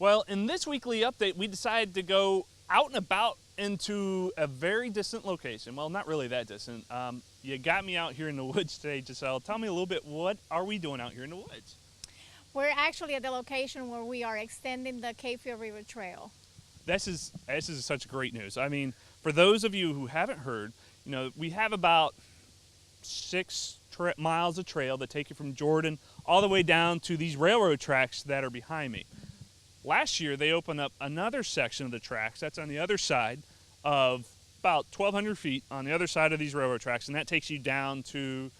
Well, in this weekly update, we decided to go out and about into a very distant location. Well, not really that distant. You got me out here in the woods today, Giselle. Tell me a little bit, what are we doing out here in the woods? We're actually at the location where we are extending the Fayetteville River Trail. This is such great news. I mean, for those of you who haven't heard, we have about 6 miles of trail that take you from Jordan all the way down to these railroad tracks that are behind me. Last year, they opened up another section of the tracks. That's on the other side of about 1,200 feet on the other side of these railroad tracks, and that takes you down to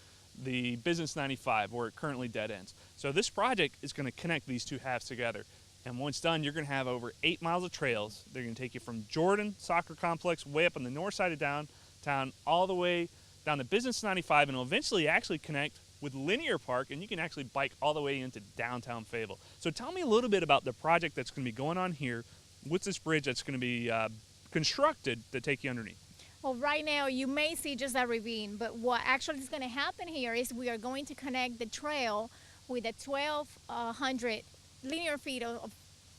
the Business 95 where it currently dead ends. So this project is going to connect these two halves together. And once done, you're going to have over 8 miles of trails. They're going to take you from Jordan Soccer Complex way up on the north side of downtown all the way down to Business 95, and will eventually actually connect with Linear Park, and you can actually bike all the way into downtown Fayetteville. So tell me a little bit about the project that's going to be going on here. What's this bridge that's going to be constructed to take you underneath? Well, right now you may see just a ravine, but what actually is going to happen here is we are going to connect the trail with a 1,200 linear feet of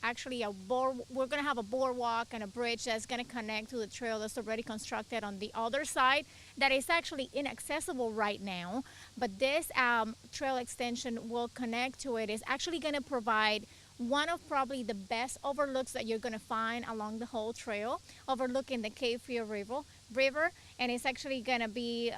actually we're going to have a boardwalk and a bridge that's going to connect to the trail that's already constructed on the other side that is actually inaccessible right now. But this trail extension will connect to it. It's actually going to provide one of probably the best overlooks that you're going to find along the whole trail, overlooking the Fayetteville River, and it's actually going to be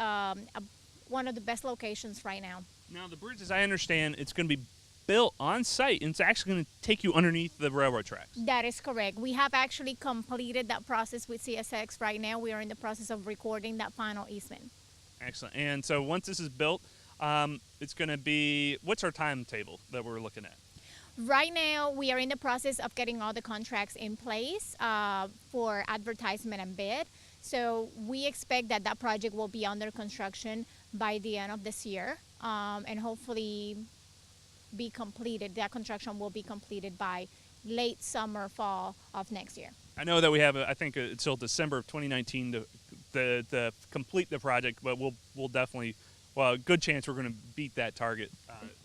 one of the best locations right now. Now the bridge, as I understand, it's going to be built on site, and it's actually going to take you underneath the railroad tracks. That is correct. We have actually completed that process with CSX right now. We are in the process of recording that final easement. Excellent. And so once this is built, it's going to be, what's our timetable that we're looking at? Right now, we are in the process of getting all the contracts in place for advertisement and bid. So we expect that that project will be under construction by the end of this year, and hopefully be completed. That construction will be completed by late summer, fall of next year. I know that we have, I think it's till December of 2019 to complete the project, but we'll definitely, well, a good chance we're going to beat that target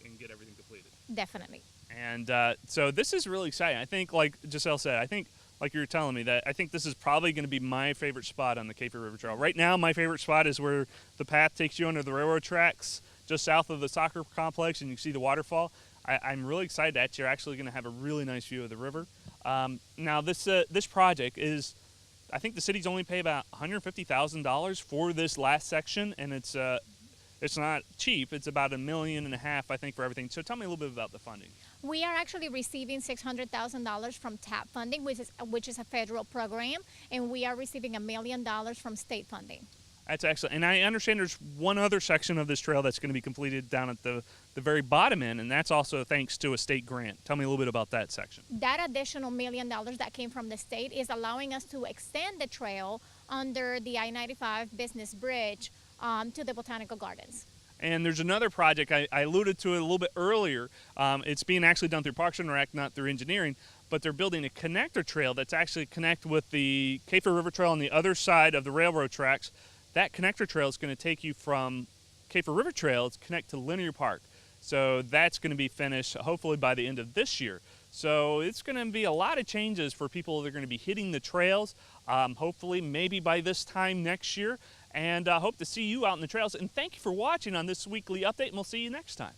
and get everything completed. Definitely. And so this is really exciting. I think, like Giselle said, I think, like you were telling me, that I think this is probably going to be my favorite spot on the Fayetteville River Trail. Right now, my favorite spot is where the path takes you under the railroad tracks, just south of the soccer complex, and you can see the waterfall. I'm really excited that you're actually going to have a really nice view of the river. Now, this project is, I think the city's only paid about $150,000 for this last section, and it's not cheap. It's about $1.5 million, I think, for everything. So tell me a little bit about the funding. We are actually receiving $600,000 from TAP funding, which is a federal program, and we are receiving $1 million from state funding. That's excellent. And I understand there's one other section of this trail that's going to be completed down at the very bottom end, and that's also thanks to a state grant. Tell me a little bit about that section. That additional $1 million that came from the state is allowing us to extend the trail under the I-95 Business Bridge to the Botanical Gardens. And there's another project, I alluded to it a little bit earlier. It's being actually done through Parks and Rec, not through engineering, but they're building a connector trail that's actually connect with the Fayetteville River Trail on the other side of the railroad tracks. That connector trail is going to take you from Fayetteville River Trail to connect to Linear Park. So that's going to be finished hopefully by the end of this year. So it's going to be a lot of changes for people that are going to be hitting the trails, hopefully maybe by this time next year. And I hope to see you out in the trails. And thank you for watching on this weekly update, and we'll see you next time.